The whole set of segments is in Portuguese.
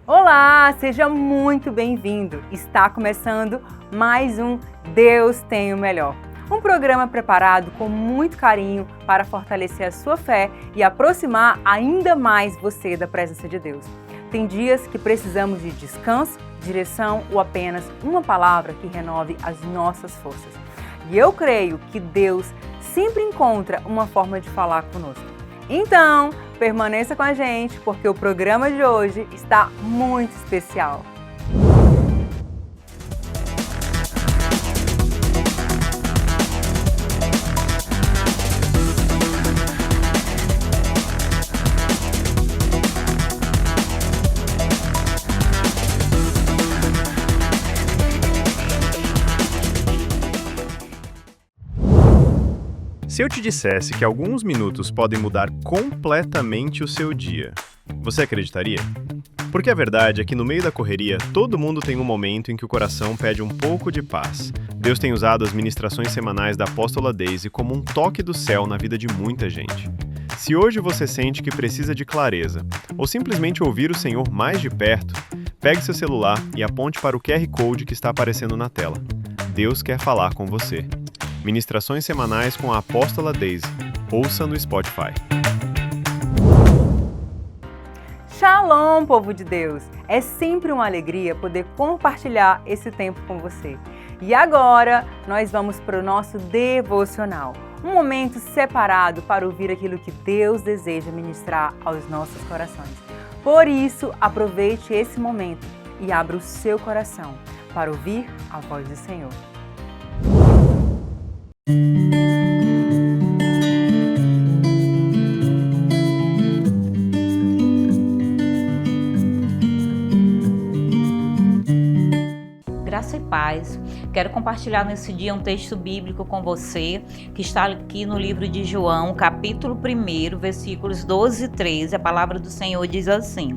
Olá, seja muito bem-vindo! Está começando mais um Deus tem o Melhor. Um programa preparado com muito carinho para fortalecer a sua fé e aproximar ainda mais você da presença de Deus. Tem dias que precisamos de descanso, direção ou apenas uma palavra que renove as nossas forças. E eu creio que Deus sempre encontra uma forma de falar conosco. Então, permaneça com a gente, porque o programa de hoje está muito especial. Se eu te dissesse que alguns minutos podem mudar completamente o seu dia, você acreditaria? Porque a verdade é que no meio da correria, todo mundo tem um momento em que o coração pede um pouco de paz. Deus tem usado as ministrações semanais da Apóstola Daisy como um toque do céu na vida de muita gente. Se hoje você sente que precisa de clareza, ou simplesmente ouvir o Senhor mais de perto, pegue seu celular e aponte para o QR Code que está aparecendo na tela. Deus quer falar com você. Ministrações semanais com a Apóstola Daisy. Ouça no Spotify. Shalom, povo de Deus! É sempre uma alegria poder compartilhar esse tempo com você. E agora, nós vamos para o nosso devocional. Um momento separado para ouvir aquilo que Deus deseja ministrar aos nossos corações. Por isso, aproveite esse momento e abra o seu coração para ouvir a voz do Senhor. Graça e paz. Quero compartilhar nesse dia um texto bíblico com você, que está aqui no livro de João, capítulo 1, versículos 12 e 13. A palavra do Senhor diz assim: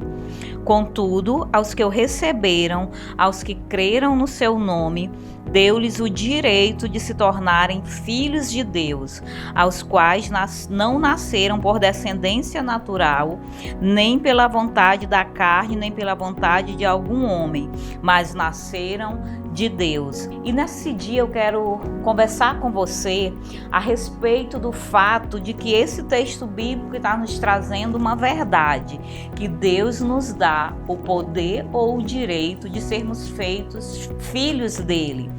Contudo, aos que o receberam, aos que creram no seu nome, deu-lhes o direito de se tornarem filhos de Deus, aos quais não nasceram por descendência natural, nem pela vontade da carne, nem pela vontade de algum homem, mas nasceram de Deus. E nesse dia eu quero conversar com você a respeito do fato de que esse texto bíblico está nos trazendo uma verdade, que Deus nos dá o poder ou o direito de sermos feitos filhos dele.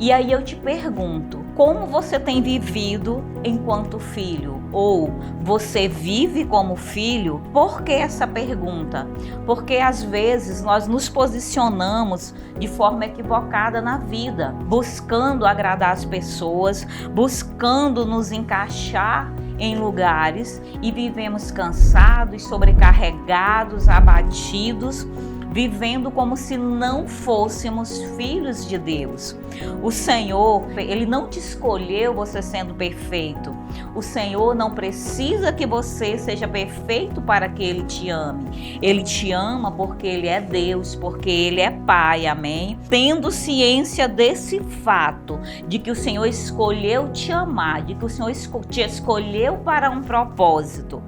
E aí eu te pergunto, como você tem vivido enquanto filho? Ou você vive como filho? Por que essa pergunta? Porque às vezes nós nos posicionamos de forma equivocada na vida, buscando agradar as pessoas, buscando nos encaixar em lugares e vivemos cansados, sobrecarregados, abatidos, vivendo como se não fôssemos filhos de Deus. O Senhor, Ele não te escolheu você sendo perfeito. O Senhor não precisa que você seja perfeito para que Ele te ame. Ele te ama porque Ele é Deus, porque Ele é Pai, amém? Tendo ciência desse fato, de que o Senhor escolheu te amar, de que o Senhor te escolheu para um propósito.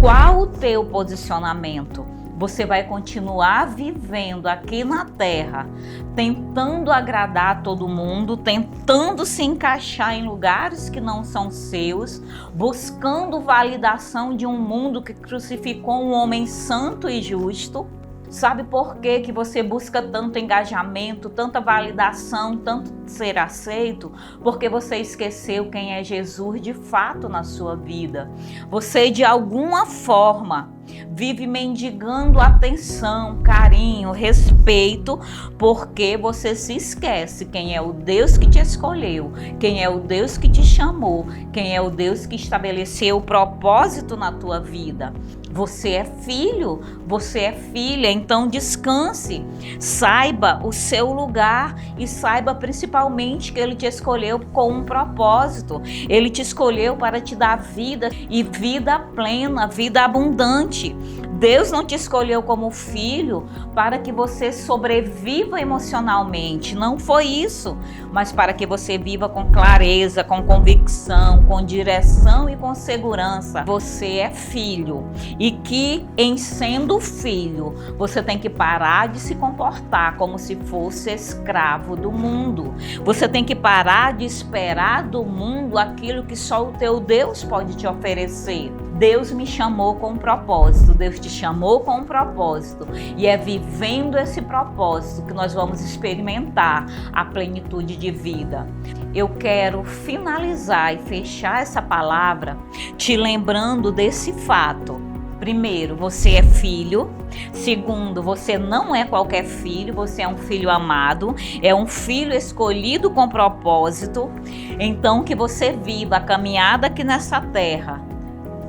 Qual o teu posicionamento? Você vai continuar vivendo aqui na terra, tentando agradar todo mundo, tentando se encaixar em lugares que não são seus, buscando validação de um mundo que crucificou um homem santo e justo. Sabe por que que você busca tanto engajamento, tanta validação, tanto ser aceito? Porque você esqueceu quem é Jesus de fato na sua vida. Você, de alguma forma, vive mendigando atenção, carinho, respeito, porque você se esquece quem é o Deus que te escolheu, quem é o Deus que te chamou, quem é o Deus que estabeleceu o propósito na tua vida. Você é filho, você é filha, então descanse, saiba o seu lugar e saiba principalmente que Ele te escolheu com um propósito. Ele te escolheu para te dar vida e vida plena, vida abundante. Deus não te escolheu como filho para que você sobreviva emocionalmente. Não foi isso. Mas para que você viva com clareza, com convicção, com direção e com segurança. Você é filho. E que, em sendo filho, você tem que parar de se comportar como se fosse escravo do mundo. Você tem que parar de esperar do mundo aquilo que só o teu Deus pode te oferecer. Deus me chamou com um propósito, Deus te chamou com um propósito, e é vivendo esse propósito que nós vamos experimentar a plenitude de vida. Eu quero finalizar e fechar essa palavra te lembrando desse fato. Primeiro, você é filho. Segundo, você não é qualquer filho, você é um filho amado, é um filho escolhido com propósito. Então, que você viva a caminhada aqui nessa terra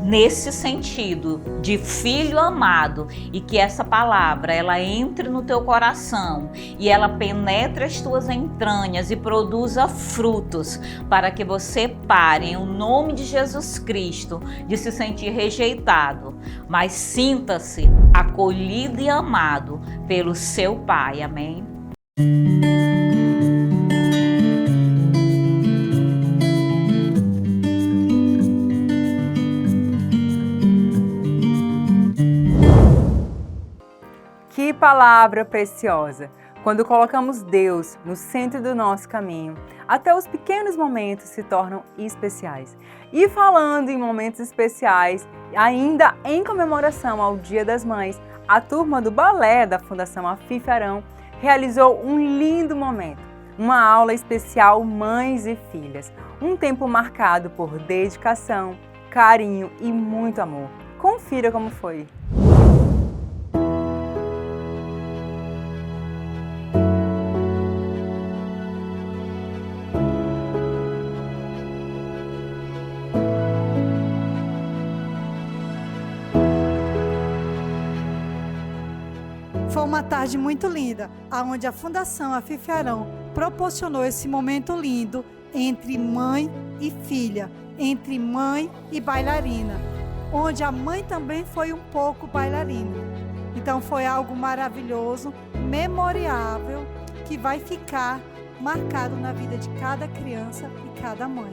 nesse sentido de filho amado, e que essa palavra ela entre no teu coração e ela penetre as tuas entranhas e produza frutos, para que você pare em nome de Jesus Cristo de se sentir rejeitado, mas sinta-se acolhido e amado pelo seu Pai. Amém? Que palavra preciosa! Quando colocamos Deus no centro do nosso caminho, até os pequenos momentos se tornam especiais. E falando em momentos especiais, ainda em comemoração ao Dia das Mães, a turma do balé da Fundação Afif Arão realizou um lindo momento, uma aula especial Mães e Filhas, um tempo marcado por dedicação, carinho e muito amor. Confira como foi. Foi uma tarde muito linda, onde a Fundação Afif Arão proporcionou esse momento lindo entre mãe e filha, entre mãe e bailarina, onde a mãe também foi um pouco bailarina. Então foi algo maravilhoso, memorável, que vai ficar marcado na vida de cada criança e cada mãe.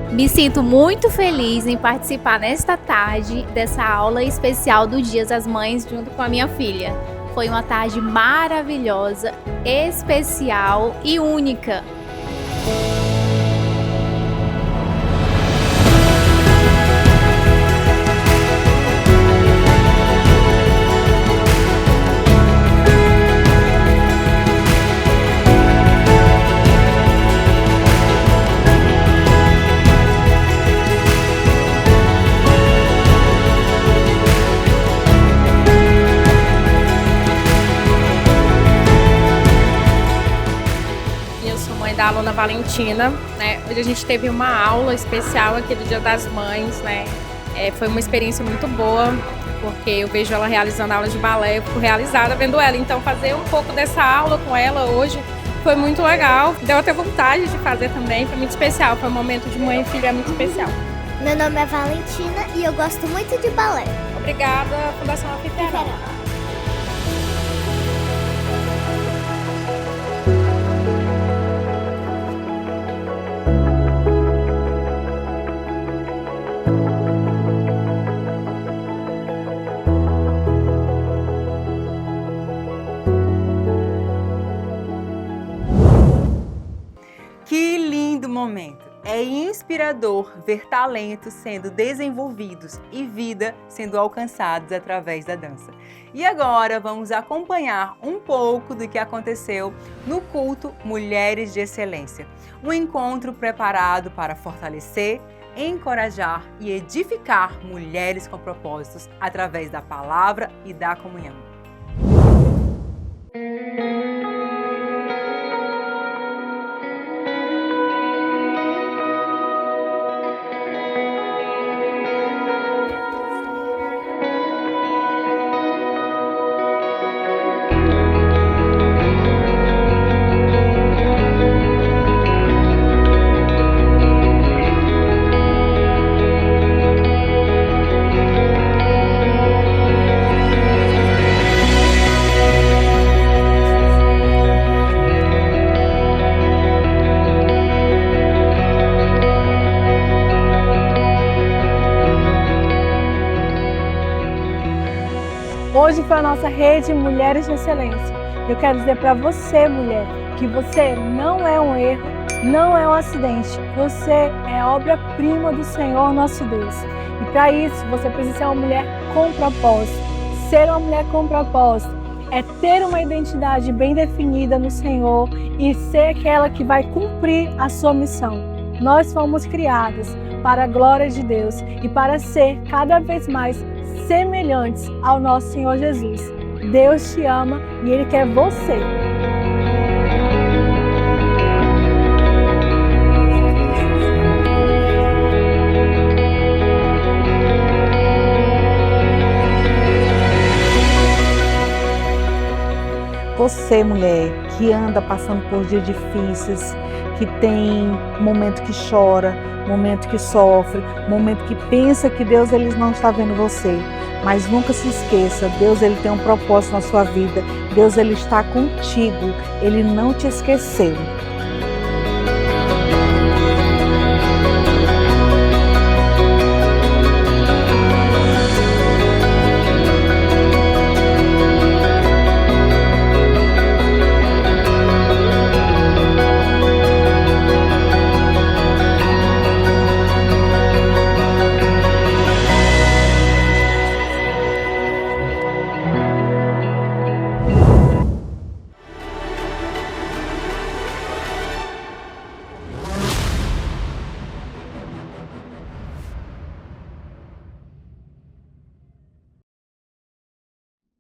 Me sinto muito feliz em participar nesta tarde dessa aula especial do Dia das Mães junto com a minha filha. Foi uma tarde maravilhosa, especial e única. Da aluna Valentina, né? Hoje a gente teve uma aula especial aqui do Dia das Mães, né? Foi uma experiência muito boa, porque eu vejo ela realizando aulas de balé, eu fico realizada vendo ela. Então fazer um pouco dessa aula com ela hoje foi muito legal. Deu até vontade de fazer também, foi muito especial. Foi um momento de mãe e filha muito especial. Meu nome é Valentina e eu gosto muito de balé. Obrigada, Fundação Afif Arão. Que lindo momento! É inspirador ver talentos sendo desenvolvidos e vida sendo alcançados através da dança. E agora vamos acompanhar um pouco do que aconteceu no culto Mulheres de Excelência. Um encontro preparado para fortalecer, encorajar e edificar mulheres com propósitos através da palavra e da comunhão. hoje foi a nossa rede Mulheres de Excelência. Eu quero dizer para você, mulher, que você não é um erro, não é um acidente. Você é obra-prima do Senhor nosso Deus. E para isso, você precisa ser uma mulher com propósito. Ser uma mulher com propósito é ter uma identidade bem definida no Senhor e ser aquela que vai cumprir a sua missão. Nós fomos criadas para a glória de Deus e para ser cada vez mais semelhantes ao nosso Senhor Jesus. Deus te ama e Ele quer você. Você, mulher, que anda passando por dias difíceis, que tem momento que chora, momento que sofre, momento que pensa que Deus ele não está vendo você. Mas nunca se esqueça, Deus ele tem um propósito na sua vida. Deus ele está contigo, Ele não te esqueceu.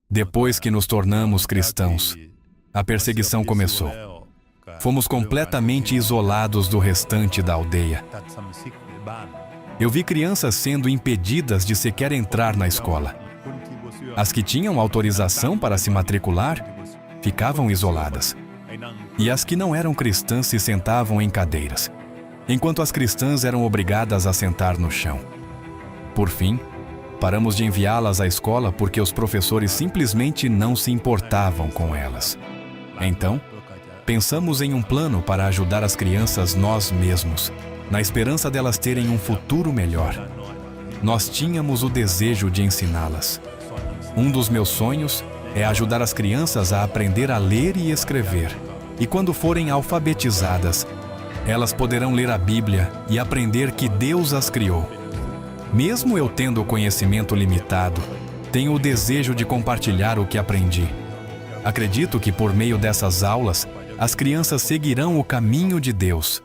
Depois que nos tornamos cristãos, a perseguição começou. Fomos completamente isolados do restante da aldeia. Eu vi crianças sendo impedidas de sequer entrar na escola. As que tinham autorização para se matricular ficavam isoladas. E as que não eram cristãs se sentavam em cadeiras, enquanto as cristãs eram obrigadas a sentar no chão. Por fim, paramos de enviá-las à escola porque os professores simplesmente não se importavam com elas. Então, pensamos em um plano para ajudar as crianças nós mesmos, na esperança delas terem um futuro melhor. Nós tínhamos o desejo de ensiná-las. Um dos meus sonhos é ajudar as crianças a aprender a ler e escrever. E quando forem alfabetizadas, elas poderão ler a Bíblia e aprender que Deus as criou. Mesmo eu tendo conhecimento limitado, tenho o desejo de compartilhar o que aprendi. Acredito que por meio dessas aulas, as crianças seguirão o caminho de Deus.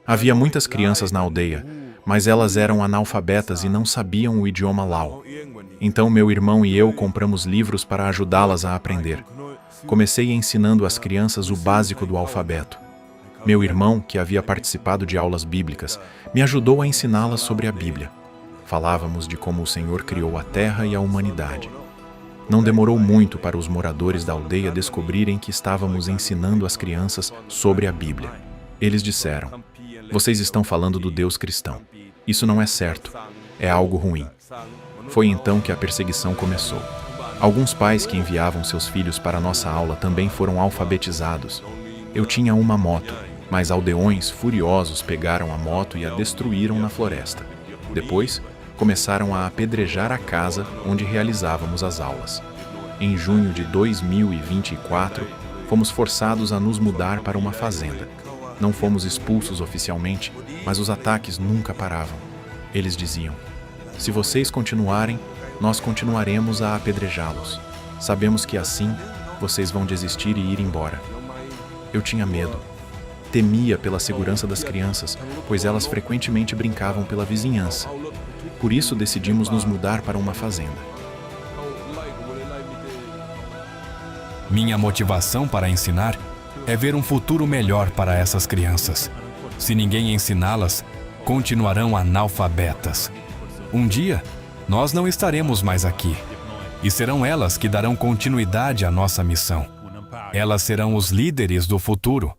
Havia muitas crianças na aldeia, mas elas eram analfabetas e não sabiam o idioma Lao. Então meu irmão e eu compramos livros para ajudá-las a aprender. Comecei ensinando às crianças o básico do alfabeto. Meu irmão, que havia participado de aulas bíblicas, me ajudou a ensiná-las sobre a Bíblia. Falávamos de como o Senhor criou a terra e a humanidade. Não demorou muito para os moradores da aldeia descobrirem que estávamos ensinando as crianças sobre a Bíblia. Eles disseram: "Vocês estão falando do Deus cristão. Isso não é certo. É algo ruim." Foi então que a perseguição começou. Alguns pais que enviavam seus filhos para a nossa aula também foram alfabetizados. Eu tinha uma moto, mas aldeões furiosos pegaram a moto e a destruíram na floresta. Depois, começaram a apedrejar a casa onde realizávamos as aulas. Em junho de 2024, fomos forçados a nos mudar para uma fazenda. Não fomos expulsos oficialmente, mas os ataques nunca paravam. Eles diziam: "Se vocês continuarem, nós continuaremos a apedrejá-los. Sabemos que assim, vocês vão desistir e ir embora." Eu tinha medo. Temia pela segurança das crianças, pois elas frequentemente brincavam pela vizinhança. Por isso decidimos nos mudar para uma fazenda. Minha motivação para ensinar é ver um futuro melhor para essas crianças. Se ninguém ensiná-las, continuarão analfabetas. Um dia, nós não estaremos mais aqui. E serão elas que darão continuidade à nossa missão. Elas serão os líderes do futuro.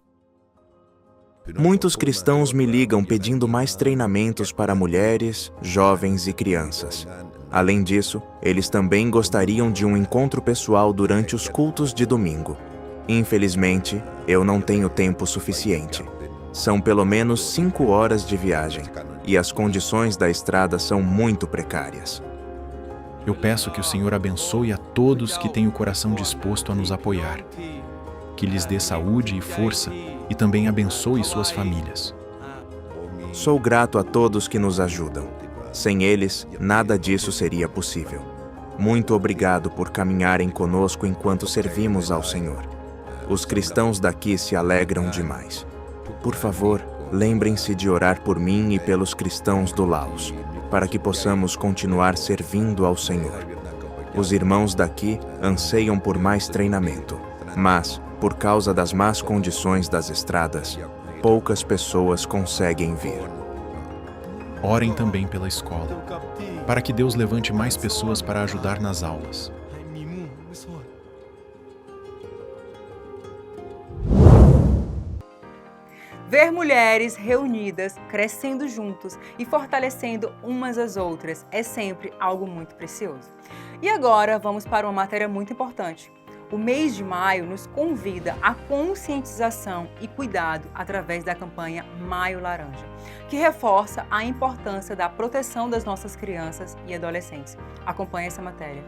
Muitos cristãos me ligam pedindo mais treinamentos para mulheres, jovens e crianças. Além disso, eles também gostariam de um encontro pessoal durante os cultos de domingo. Infelizmente, eu não tenho tempo suficiente. São pelo menos 5 horas de viagem, e as condições da estrada são muito precárias. Eu peço que o Senhor abençoe a todos que têm o coração disposto a nos apoiar, que lhes dê saúde e força e também abençoe suas famílias. Sou grato a todos que nos ajudam. Sem eles, nada disso seria possível. Muito obrigado por caminharem conosco enquanto servimos ao Senhor. Os cristãos daqui se alegram demais. Por favor, lembrem-se de orar por mim e pelos cristãos do Laos, para que possamos continuar servindo ao Senhor. Os irmãos daqui anseiam por mais treinamento, mas, por causa das más condições das estradas, poucas pessoas conseguem vir. Orem também pela escola, para que Deus levante mais pessoas para ajudar nas aulas. Ver mulheres reunidas, crescendo juntos e fortalecendo umas às outras é sempre algo muito precioso. E agora vamos para uma matéria muito importante. O mês de maio nos convida à conscientização e cuidado através da campanha Maio Laranja, que reforça a importância da proteção das nossas crianças e adolescentes. Acompanhe essa matéria.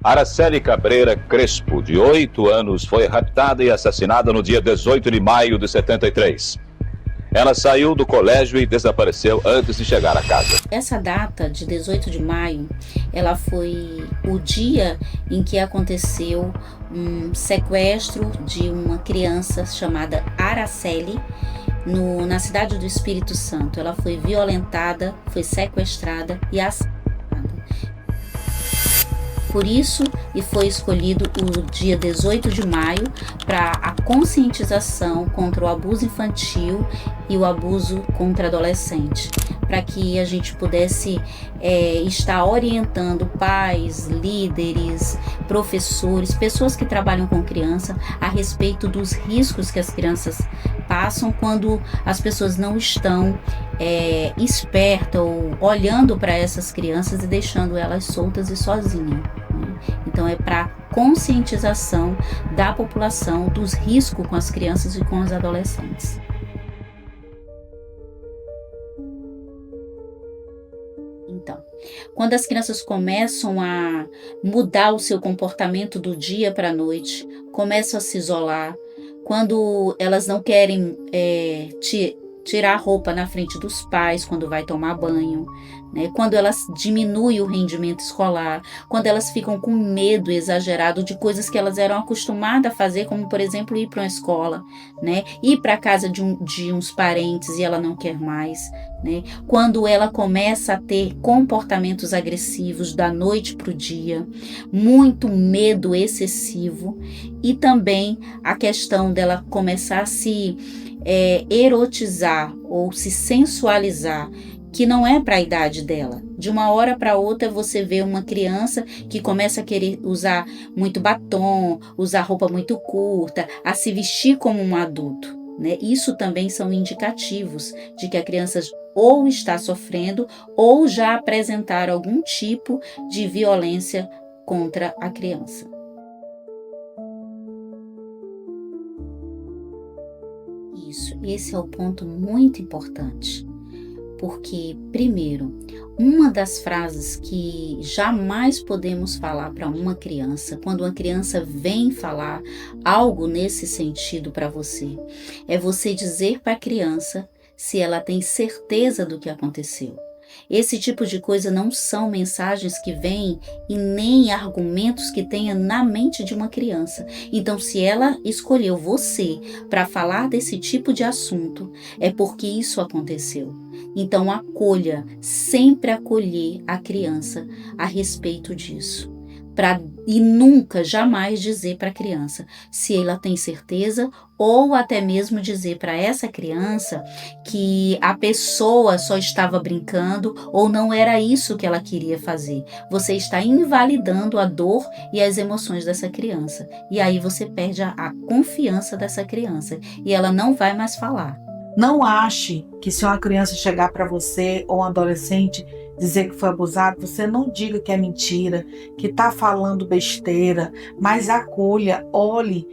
Araceli Cabreira Crespo, de 8 anos, foi raptada e assassinada no dia 18 de maio de 73. Ela saiu do colégio e desapareceu antes de chegar a casa. Essa data de 18 de maio, ela foi o dia em que aconteceu um sequestro de uma criança chamada Araceli, na cidade do Espírito Santo. Ela foi violentada, foi sequestrada e assassinada. Por isso, e foi escolhido o dia 18 de maio para a conscientização contra o abuso infantil e o abuso contra adolescente, para que a gente pudesse estar orientando pais, líderes, professores, pessoas que trabalham com criança a respeito dos riscos que as crianças passam quando as pessoas não estão espertas ou olhando para essas crianças e deixando elas soltas e sozinhas. Então é para conscientização da população dos riscos com as crianças e com os adolescentes. Então, quando as crianças começam a mudar o seu comportamento do dia para a noite, começam a se isolar, quando elas não querem tirar a roupa na frente dos pais quando vai tomar banho, né? Quando elas diminuem o rendimento escolar, quando elas ficam com medo exagerado de coisas que elas eram acostumadas a fazer, como por exemplo ir para uma escola, né? Ir para a casa de uns parentes e ela não quer mais, né? Quando ela começa a ter comportamentos agressivos da noite para o dia, muito medo excessivo e também a questão dela começar a se erotizar ou se sensualizar, que não é para a idade dela. De uma hora para outra você vê uma criança que começa a querer usar muito batom, usar roupa muito curta, a se vestir como um adulto, né? Isso também são indicativos de que a criança ou está sofrendo ou já apresentaram algum tipo de violência contra a criança. Esse é o ponto muito importante, porque, primeiro, uma das frases que jamais podemos falar para uma criança, quando uma criança vem falar algo nesse sentido para você, é você dizer para a criança se ela tem certeza do que aconteceu. Esse tipo de coisa não são mensagens que vêm e nem argumentos que tenha na mente de uma criança. Então, se ela escolheu você para falar desse tipo de assunto, é porque isso aconteceu. Então, acolha, sempre acolher a criança a respeito disso. E nunca, jamais dizer para a criança se ela tem certeza ou até mesmo dizer para essa criança que a pessoa só estava brincando ou não era isso que ela queria fazer. Você está invalidando a dor e as emoções dessa criança. E aí você perde a confiança dessa criança e ela não vai mais falar. Não ache que se uma criança chegar para você ou um adolescente dizer que foi abusado, você não diga que é mentira, que está falando besteira, mas acolha, olhe,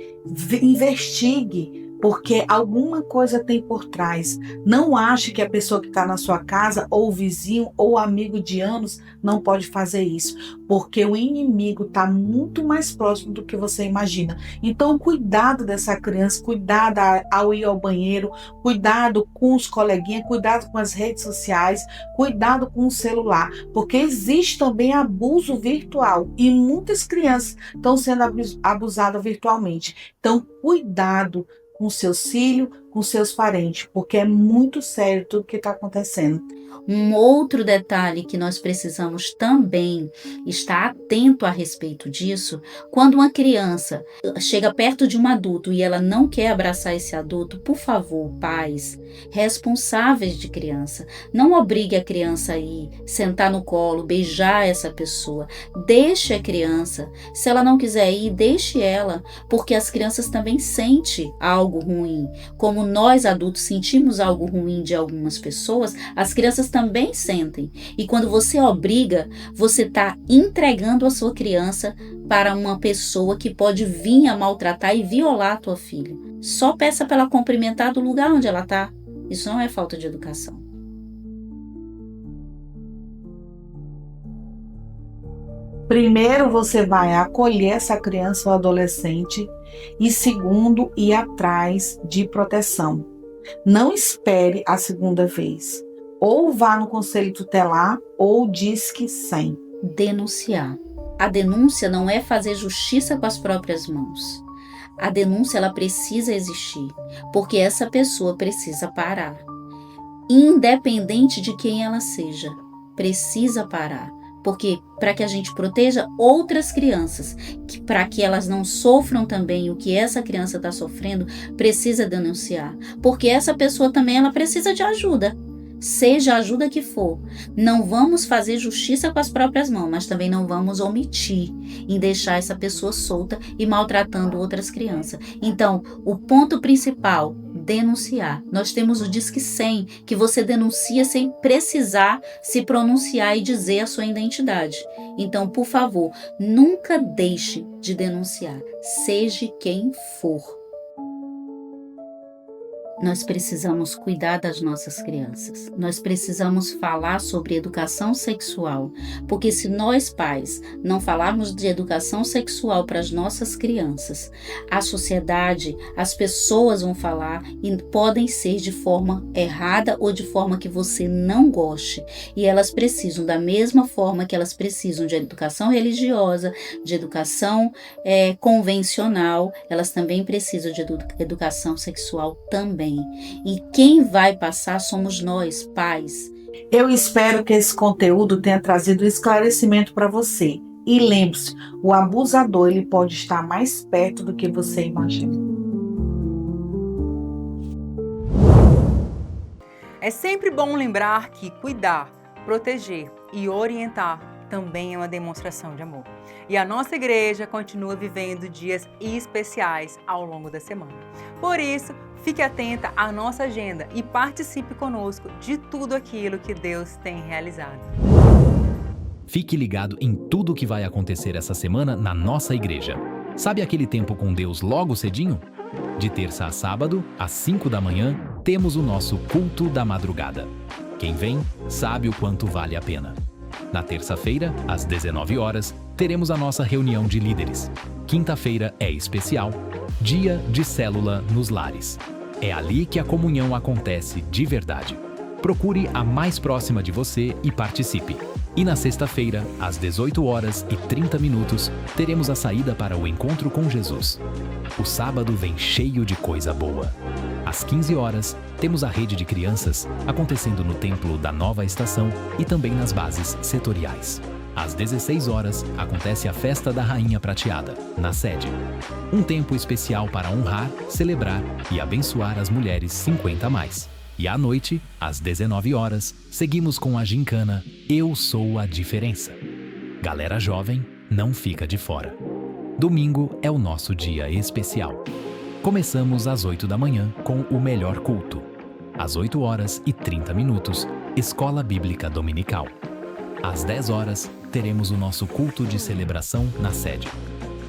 investigue, porque alguma coisa tem por trás. Não ache que a pessoa que está na sua casa, ou o vizinho, ou amigo de anos, não pode fazer isso, porque o inimigo está muito mais próximo do que você imagina. Então, cuidado dessa criança, cuidado ao ir ao banheiro, cuidado com os coleguinhas, cuidado com as redes sociais, cuidado com o celular, porque existe também abuso virtual e muitas crianças estão sendo abusadas virtualmente. Então, cuidado com seus filhos, com seus parentes, porque é muito sério tudo que está acontecendo. Um outro detalhe que nós precisamos também estar atento a respeito disso, quando uma criança chega perto de um adulto e ela não quer abraçar esse adulto, por favor, pais responsáveis de criança, não obrigue a criança a ir sentar no colo, beijar essa pessoa. Deixe a criança. Se ela não quiser ir, deixe ela, porque as crianças também sentem algo ruim. Como nós adultos sentimos algo ruim de algumas pessoas, as crianças também sentem. E quando você obriga, você está entregando a sua criança para uma pessoa que pode vir a maltratar e violar a tua filha. Só peça para ela cumprimentar do lugar onde ela está. Isso não é falta de educação. Primeiro, você vai acolher essa criança ou adolescente e segundo, ir atrás de proteção. Não espere a segunda vez. Ou vá no conselho tutelar ou Disque 100. Denunciar. A denúncia não é fazer justiça com as próprias mãos. A denúncia ela precisa existir, porque essa pessoa precisa parar. Independente de quem ela seja, precisa parar. Porque para que a gente proteja outras crianças, para que elas não sofram também o que essa criança está sofrendo, precisa denunciar. Porque essa pessoa também ela precisa de ajuda. Seja a ajuda que for. Não vamos fazer justiça com as próprias mãos, mas também não vamos omitir em deixar essa pessoa solta e maltratando outras crianças. Então, o ponto principal, denunciar. Nós temos o Disque 100, que você denuncia sem precisar se pronunciar e dizer a sua identidade. Então, por favor, nunca deixe de denunciar, seja quem for. Nós precisamos cuidar das nossas crianças. Nós precisamos falar sobre educação sexual, porque se nós pais não falarmos de educação sexual para as nossas crianças, a sociedade, as pessoas vão falar e podem ser de forma errada ou de forma que você não goste. E elas precisam, da mesma forma que elas precisam de educação religiosa, de educação convencional, elas também precisam de educação sexual também. E quem vai passar somos nós, pais. Eu espero que esse conteúdo tenha trazido esclarecimento para você. E lembre-se, o abusador ele pode estar mais perto do que você imagina. É sempre bom lembrar que cuidar, proteger e orientar também é uma demonstração de amor. E a nossa igreja continua vivendo dias especiais ao longo da semana. Por isso, fique atenta à nossa agenda e participe conosco de tudo aquilo que Deus tem realizado. Fique ligado em tudo o que vai acontecer essa semana na nossa igreja. Sabe aquele tempo com Deus logo cedinho? De terça a sábado, às 5 da manhã, temos o nosso culto da madrugada. Quem vem sabe o quanto vale a pena. Na terça-feira, às 19 horas, teremos a nossa reunião de líderes. Quinta-feira é especial, dia de célula nos lares. É ali que a comunhão acontece de verdade. Procure a mais próxima de você e participe. E na sexta-feira, às 18 horas e 30 minutos, teremos a saída para o encontro com Jesus. O sábado vem cheio de coisa boa. Às 15 horas, temos a rede de crianças acontecendo no Templo da Nova Estação e também nas bases setoriais. Às 16 horas, acontece a Festa da Rainha Prateada, na sede. Um tempo especial para honrar, celebrar e abençoar as mulheres 50+. E à noite, às 19 horas, seguimos com a gincana Eu Sou a Diferença. Galera jovem, não fica de fora. Domingo é o nosso dia especial. Começamos às 8 da manhã com o melhor culto. Às 8 horas e 30 minutos, Escola Bíblica Dominical. Às 10 horas, teremos o nosso culto de celebração na sede.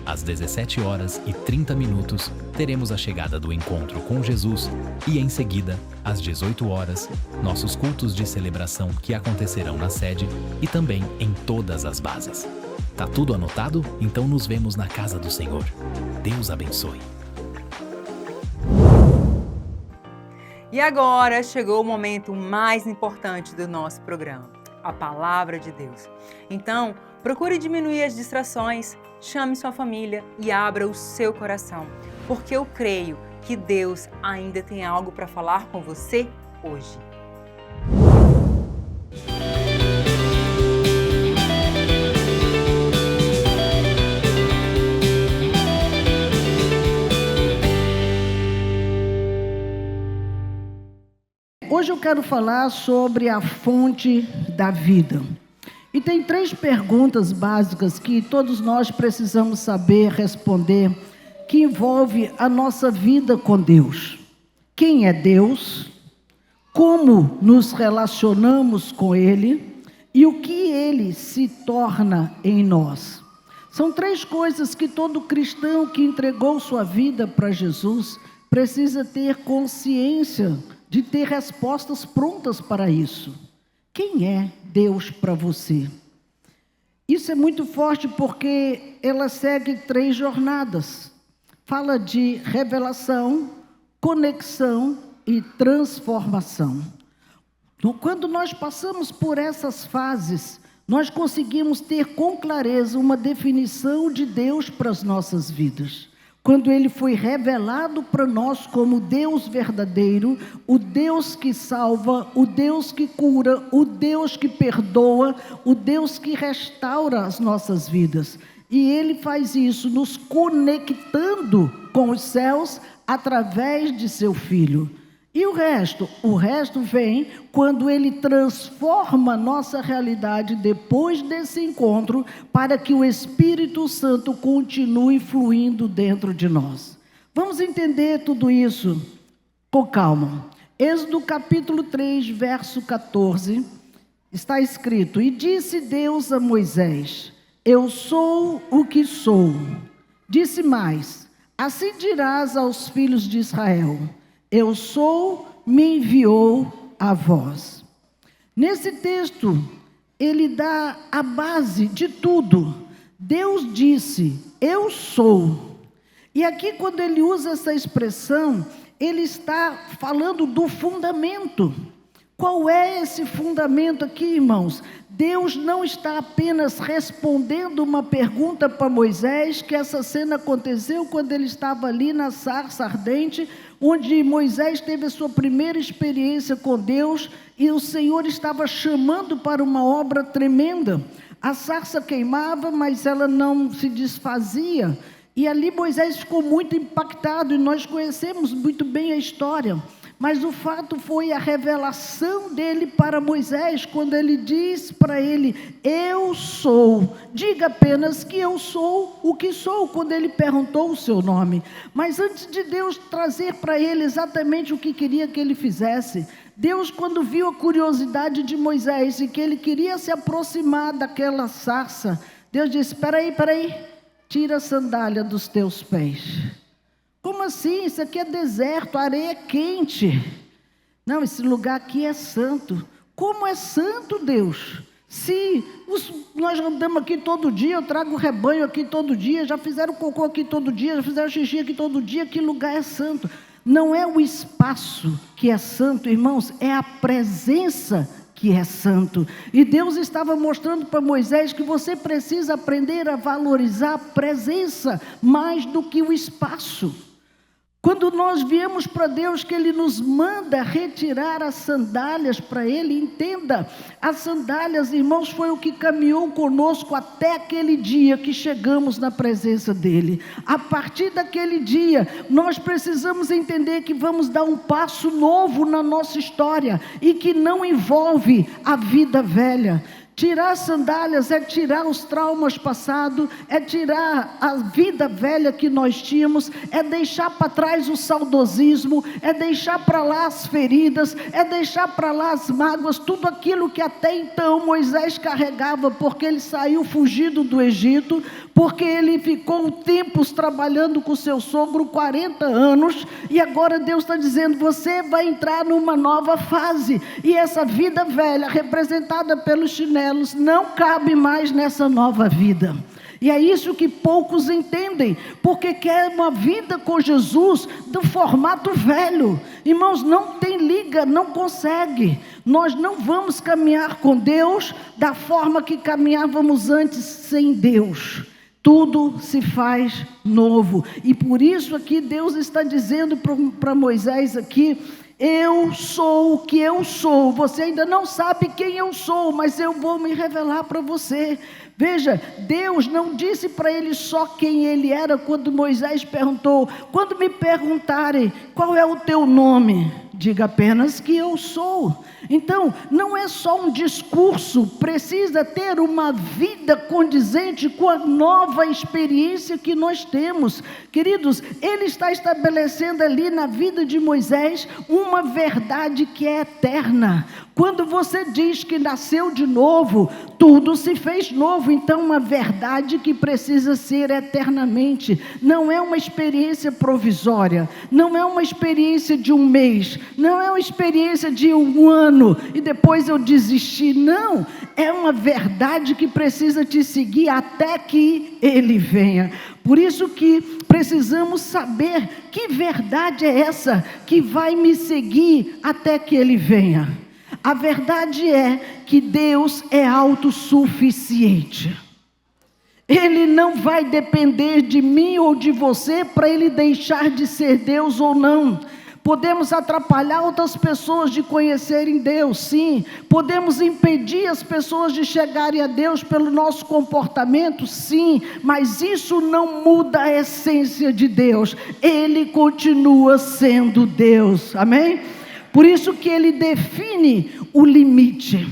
Às 17h30, teremos a chegada do encontro com Jesus e, em seguida, às 18h, nossos cultos de celebração que acontecerão na sede e também em todas as bases. Tá tudo anotado? Então nos vemos na casa do Senhor. Deus abençoe. E agora chegou o momento mais importante do nosso programa, a Palavra de Deus. Então, procure diminuir as distrações, chame sua família e abra o seu coração, porque eu creio que Deus ainda tem algo para falar com você hoje. Hoje eu quero falar sobre a fonte da vida. E tem 3 perguntas básicas que todos nós precisamos saber responder, que envolve a nossa vida com Deus. Quem é Deus? Como nos relacionamos com Ele? E o que Ele se torna em nós? São 3 coisas que todo cristão que entregou sua vida para Jesus precisa ter consciência de ter respostas prontas para isso. Quem é Deus para você? Isso é muito forte porque ela segue 3 jornadas. Fala de revelação, conexão e transformação. Então, quando nós passamos por essas fases, nós conseguimos ter com clareza uma definição de Deus para as nossas vidas. Quando Ele foi revelado para nós como Deus verdadeiro, o Deus que salva, o Deus que cura, o Deus que perdoa, o Deus que restaura as nossas vidas. E Ele faz isso nos conectando com os céus através de seu Filho. E o resto? O resto vem quando Ele transforma nossa realidade depois desse encontro para que o Espírito Santo continue fluindo dentro de nós. Vamos entender tudo isso com calma. Êxodo capítulo 3, verso 14, está escrito: E disse Deus a Moisés, eu sou o que sou. Disse mais, assim dirás aos filhos de Israel, eu sou, me enviou a vós. Nesse texto, ele dá a base de tudo. Deus disse, eu sou. E aqui, quando ele usa essa expressão, ele está falando do fundamento. Qual é esse fundamento aqui, irmãos? Deus não está apenas respondendo uma pergunta para Moisés, que essa cena aconteceu quando ele estava ali na sarça ardente, onde Moisés teve a sua primeira experiência com Deus, e o Senhor estava chamando para uma obra tremenda. A sarça queimava, mas ela não se desfazia, e ali Moisés ficou muito impactado, e nós conhecemos muito bem a história. Mas o fato foi a revelação dele para Moisés, quando ele diz para ele, eu sou. Diga apenas que eu sou o que sou, quando ele perguntou o seu nome. Mas antes de Deus trazer para ele exatamente o que queria que ele fizesse, Deus, quando viu a curiosidade de Moisés e que ele queria se aproximar daquela sarça, Deus disse, espera aí, tira a sandália dos teus pés. Como assim? Isso aqui é deserto, a areia é quente. Não, esse lugar aqui é santo. Como é santo, Deus? Se nós andamos aqui todo dia, eu trago o rebanho aqui todo dia, já fizeram cocô aqui todo dia, já fizeram xixi aqui todo dia, que lugar é santo? Não é o espaço que é santo, irmãos, é a presença que é santo. E Deus estava mostrando para Moisés que você precisa aprender a valorizar a presença mais do que o espaço. Quando nós viemos para Deus que Ele nos manda retirar as sandálias para Ele, entenda, as sandálias, irmãos, foi o que caminhou conosco até aquele dia que chegamos na presença dEle. A partir daquele dia, nós precisamos entender que vamos dar um passo novo na nossa história e que não envolve a vida velha. Tirar as sandálias é tirar os traumas passados, é tirar a vida velha que nós tínhamos, é deixar para trás o saudosismo, é deixar para lá as feridas, é deixar para lá as mágoas, tudo aquilo que até então Moisés carregava, porque ele saiu fugido do Egito, porque ele ficou tempos trabalhando com seu sogro, 40 anos, e agora Deus está dizendo, você vai entrar numa nova fase, e essa vida velha, representada pelos chinelos, não cabe mais nessa nova vida. E é isso que poucos entendem, porque quer uma vida com Jesus do formato velho. Irmãos, não tem liga, não consegue. Nós não vamos caminhar com Deus da forma que caminhávamos antes sem Deus. Tudo se faz novo. E por isso aqui Deus está dizendo para Moisés aqui, eu sou o que eu sou. Você ainda não sabe quem eu sou, mas eu vou me revelar para você. Veja, Deus não disse para ele só quem ele era quando Moisés perguntou, quando me perguntarem qual é o teu nome, diga apenas que eu sou. Então, não é só um discurso, precisa ter uma vida condizente com a nova experiência que nós temos. Queridos, ele está estabelecendo ali na vida de Moisés uma verdade que é eterna. Quando você diz que nasceu de novo, tudo se fez novo. Então, uma verdade que precisa ser eternamente. Não é uma experiência provisória, não é uma experiência de um mês, não é uma experiência de um ano e depois eu desisti. Não, é uma verdade que precisa te seguir até que ele venha. Por isso que precisamos saber que verdade é essa que vai me seguir até que ele venha. A verdade é que Deus é autossuficiente. Ele não vai depender de mim ou de você para ele deixar de ser Deus ou não. Podemos atrapalhar outras pessoas de conhecerem Deus, sim. Podemos impedir as pessoas de chegarem a Deus pelo nosso comportamento, sim. Mas isso não muda a essência de Deus. Ele continua sendo Deus, amém? Por isso que ele define o limite.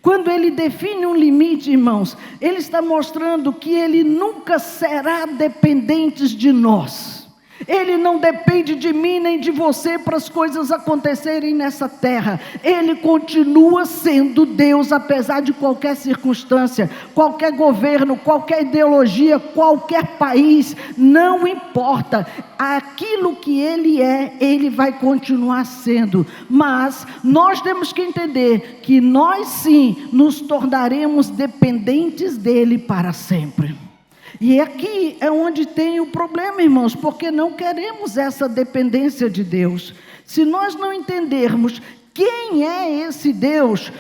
Quando ele define um limite, irmãos, ele está mostrando que ele nunca será dependente de nós. Ele não depende de mim nem de você para as coisas acontecerem nessa terra. Ele continua sendo Deus, apesar de qualquer circunstância, qualquer governo, qualquer ideologia, qualquer país, não importa. Aquilo que ele é, ele vai continuar sendo. Mas nós temos que entender que nós sim nos tornaremos dependentes dele para sempre. E aqui é onde tem o problema, irmãos, porque não queremos essa dependência de Deus. Se nós não entendermos quem é esse Deus,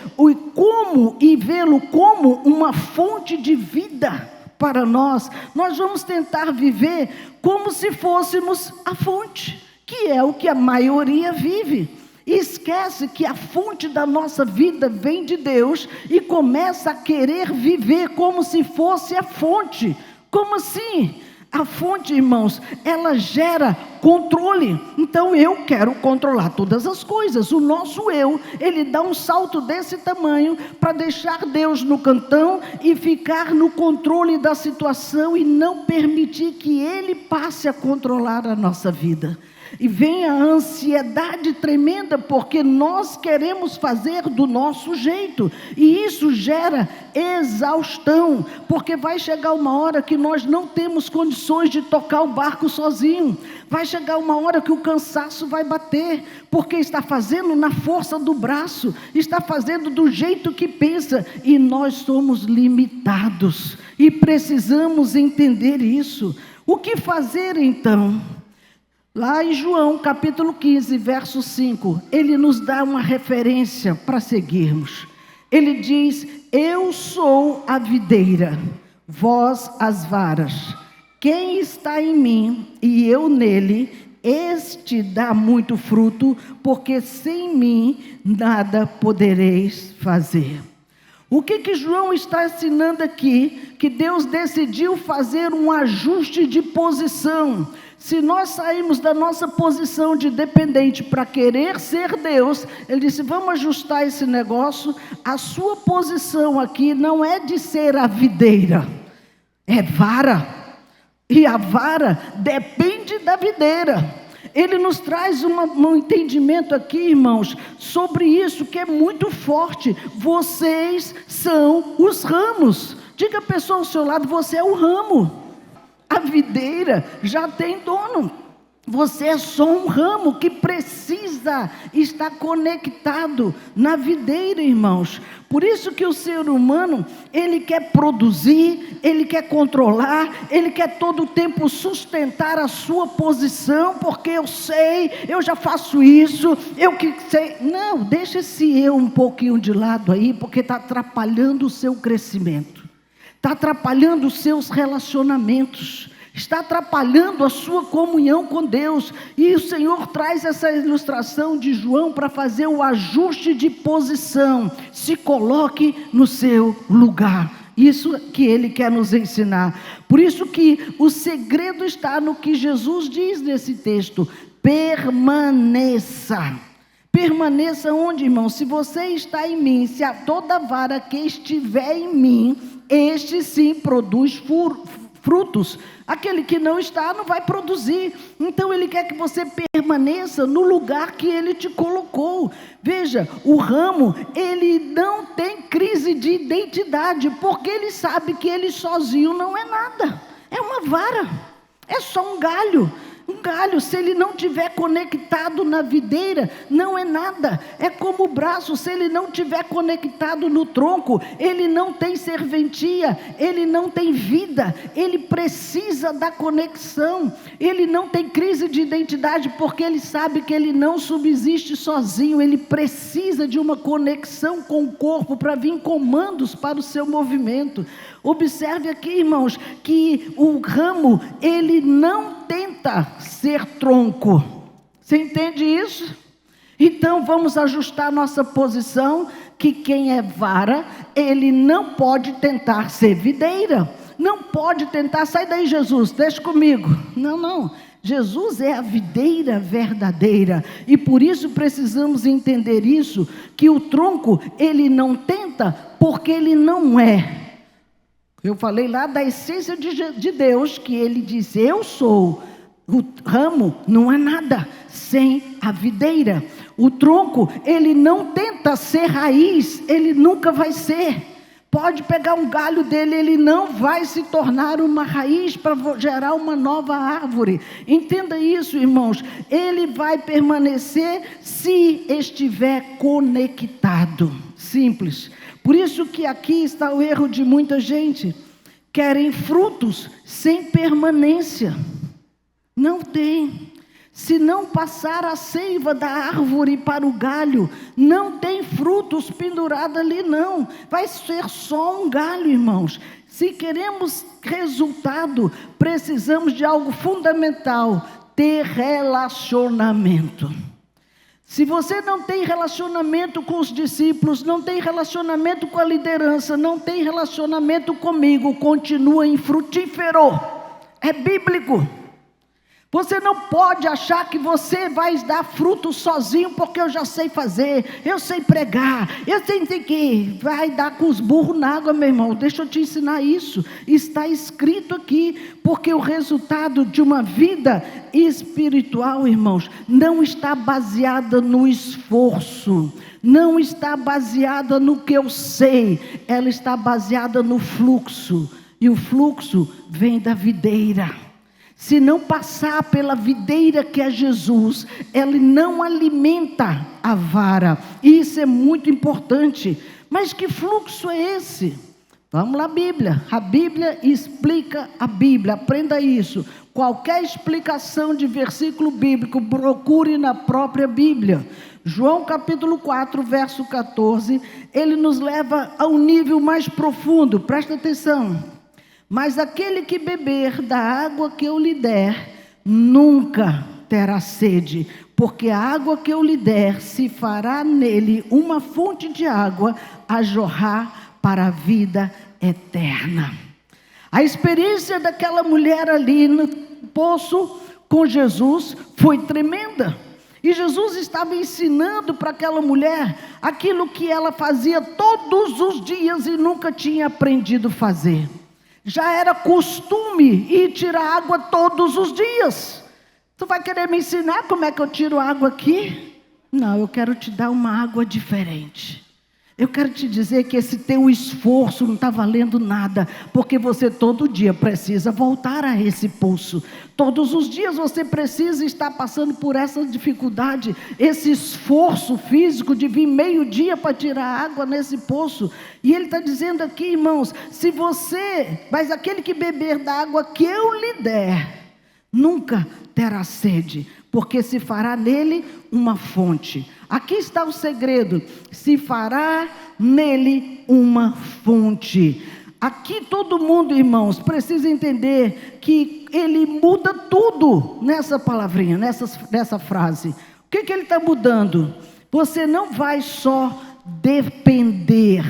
e vê-lo como uma fonte de vida para nós, nós vamos tentar viver como se fôssemos a fonte, que é o que a maioria vive. E esquece que a fonte da nossa vida vem de Deus e começa a querer viver como se fosse a fonte. Como assim? A fonte, irmãos, ela gera controle. Então eu quero controlar todas as coisas. O nosso eu, ele dá um salto desse tamanho para deixar Deus no cantão e ficar no controle da situação e não permitir que ele passe a controlar a nossa vida. E vem a ansiedade tremenda, porque nós queremos fazer do nosso jeito, e isso gera exaustão, porque vai chegar uma hora que nós não temos condições de tocar o barco sozinho, vai chegar uma hora que o cansaço vai bater, porque está fazendo na força do braço, está fazendo do jeito que pensa, e nós somos limitados, e precisamos entender isso. O que fazer então? Lá em João, capítulo 15, verso 5, ele nos dá uma referência para seguirmos. Ele diz, eu sou a videira, vós as varas. Quem está em mim e eu nele, este dá muito fruto, porque sem mim nada podereis fazer. O que João está ensinando aqui? Que Deus decidiu fazer um ajuste de posição. Se nós sairmos da nossa posição de dependente para querer ser Deus, ele disse, vamos ajustar esse negócio. A sua posição aqui não é de ser a videira, é vara. E a vara depende da videira. Ele nos traz um entendimento aqui, irmãos, sobre isso que é muito forte. Vocês são os ramos. Diga a pessoa ao seu lado, você é o ramo. A videira já tem dono. Você é só um ramo que precisa estar conectado na videira, irmãos. Por isso que o ser humano, ele quer produzir, ele quer controlar, ele quer todo o tempo sustentar a sua posição, porque eu sei, eu já faço isso, eu que sei. Não, deixa esse eu um pouquinho de lado aí, porque está atrapalhando o seu crescimento, está atrapalhando os seus relacionamentos, está atrapalhando a sua comunhão com Deus. E o Senhor traz essa ilustração de João para fazer o ajuste de posição. Se coloque no seu lugar. Isso que ele quer nos ensinar. Por isso que o segredo está no que Jesus diz nesse texto. Permaneça. Permaneça onde, irmão? Se você está em mim, se a toda vara que estiver em mim, este sim produz frutos. Aquele que não está, não vai produzir. Então ele quer que você permaneça no lugar que ele te colocou. Veja, o ramo, ele não tem crise de identidade, porque ele sabe que ele sozinho não é nada. É uma vara, é só um galho. Um galho, se ele não estiver conectado na videira, não é nada. É como o braço, se ele não estiver conectado no tronco, ele não tem serventia, ele não tem vida, ele precisa da conexão. Ele não tem crise de identidade, porque ele sabe que ele não subsiste sozinho, ele precisa de uma conexão com o corpo para vir comandos para o seu movimento. Observe aqui, irmãos, que o ramo, ele não tenta ser tronco. Você entende isso? Então vamos ajustar nossa posição, que quem é vara, ele não pode tentar ser videira. Não pode tentar, sai daí Jesus, deixa comigo. Não. Jesus é a videira verdadeira. E por isso precisamos entender isso, que o tronco, ele não tenta porque ele não é. Eu falei lá da essência de Deus, que ele disse, eu sou. O ramo não é nada sem a videira. O tronco, ele não tenta ser raiz, ele nunca vai ser. Pode pegar um galho dele, ele não vai se tornar uma raiz para gerar uma nova árvore. Entenda isso, irmãos. Ele vai permanecer se estiver conectado. Simples. Por isso que aqui está o erro de muita gente. Querem frutos sem permanência. Não tem. Se não passar a seiva da árvore para o galho, não tem frutos pendurados ali não. Vai ser só um galho, irmãos. Se queremos resultado, precisamos de algo fundamental. Ter relacionamento. Se você não tem relacionamento com os discípulos, não tem relacionamento com a liderança, não tem relacionamento comigo, continua infrutífero. É bíblico. Você não pode achar que você vai dar fruto sozinho, porque eu já sei fazer, eu sei pregar, eu sei que vai dar com os burros na água, meu irmão. Deixa eu te ensinar isso. Está escrito aqui, porque o resultado de uma vida espiritual, irmãos, não está baseada no esforço, não está baseada no que eu sei, ela está baseada no fluxo, e o fluxo vem da videira. Se não passar pela videira que é Jesus, ele não alimenta a vara. Isso é muito importante. Mas que fluxo é esse? Vamos lá, Bíblia. A Bíblia explica a Bíblia. Aprenda isso. Qualquer explicação de versículo bíblico, procure na própria Bíblia. João capítulo 4, verso 14, ele nos leva a um nível mais profundo. Presta atenção. Mas aquele que beber da água que eu lhe der, nunca terá sede, porque a água que eu lhe der se fará nele uma fonte de água a jorrar para a vida eterna. A experiência daquela mulher ali no poço com Jesus foi tremenda. E Jesus estava ensinando para aquela mulher aquilo que ela fazia todos os dias e nunca tinha aprendido a fazer. Já era costume ir tirar água todos os dias. Tu vai querer me ensinar como é que eu tiro água aqui? Não, eu quero te dar uma água diferente. Eu quero te dizer que esse teu esforço não está valendo nada, porque você todo dia precisa voltar a esse poço. Todos os dias você precisa estar passando por essa dificuldade, esse esforço físico de vir meio-dia para tirar água nesse poço. E ele está dizendo aqui, irmãos, mas aquele que beber da água que eu lhe der, nunca terá sede, porque se fará nele uma fonte. Aqui está o segredo, se fará nele uma fonte. Aqui todo mundo, irmãos, precisa entender que ele muda tudo nessa palavrinha, nessa frase. O que ele está mudando? Você não vai só depender.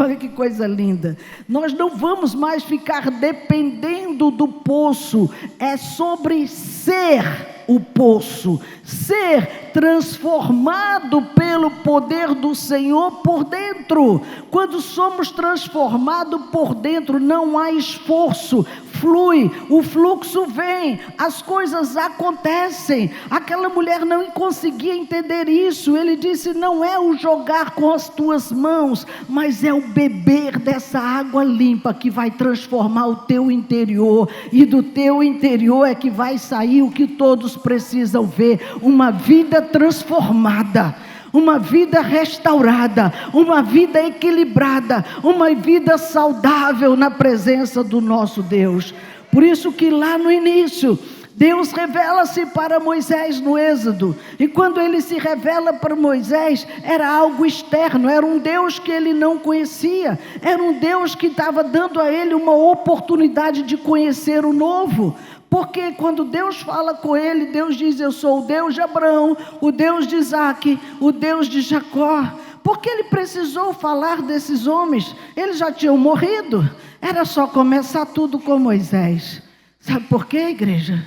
Olha que coisa linda. Nós não vamos mais ficar dependendo do poço. É sobre ser o poço, ser transformado pelo poder do Senhor por dentro. Quando somos transformados por dentro, não há esforço, flui, o fluxo vem, as coisas acontecem. Aquela mulher não conseguia entender isso. Ele disse, não é o jogar com as tuas mãos, mas é o beber dessa água limpa que vai transformar o teu interior, e do teu interior é que vai sair o que todos precisam ver, uma vida transformada, uma vida restaurada, uma vida equilibrada, uma vida saudável na presença do nosso Deus. Por isso que lá no início, Deus revela-se para Moisés no Êxodo, e quando ele se revela para Moisés, era algo externo, era um Deus que ele não conhecia, era um Deus que estava dando a ele uma oportunidade de conhecer o novo. Porque quando Deus fala com ele, Deus diz, eu sou o Deus de Abraão, o Deus de Isaac, o Deus de Jacó. Porque ele precisou falar desses homens? Eles já tinham morrido, era só começar tudo com Moisés. Sabe por quê, igreja?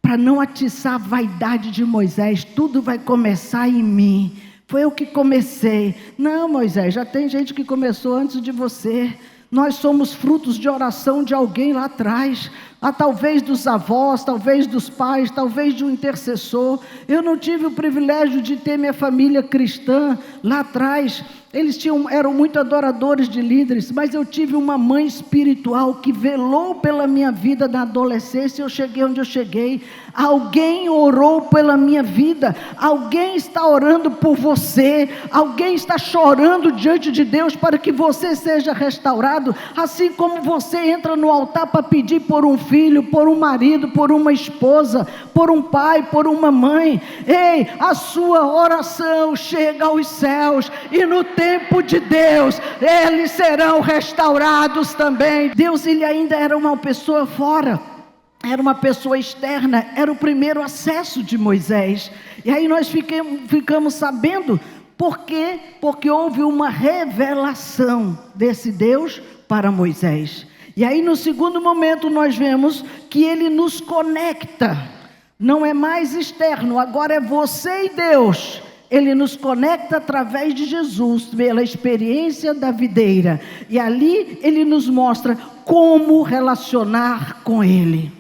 Para não atiçar a vaidade de Moisés, tudo vai começar em mim. Foi eu que comecei. Não, Moisés, já tem gente que começou antes de você. Nós somos frutos de oração de alguém lá atrás, talvez dos avós, talvez dos pais, talvez de um intercessor. Eu não tive o privilégio de ter minha família cristã lá atrás. Eles eram muito adoradores de líderes, mas eu tive uma mãe espiritual que velou pela minha vida na adolescência. Eu cheguei onde eu cheguei. Alguém orou pela minha vida, alguém está orando por você, alguém está chorando diante de Deus para que você seja restaurado, assim como você entra no altar para pedir por um filho, por um marido, por uma esposa, por um pai, por uma mãe. Ei, a sua oração chega aos céus, e no tempo de Deus, eles serão restaurados também. Deus, ele ainda era uma pessoa fora, era uma pessoa externa, era o primeiro acesso de Moisés. E aí nós ficamos sabendo por quê? Porque houve uma revelação desse Deus para Moisés. E aí no segundo momento nós vemos que ele nos conecta, não é mais externo, agora é você e Deus. Ele nos conecta através de Jesus, pela experiência da videira. E ali ele nos mostra como relacionar com ele.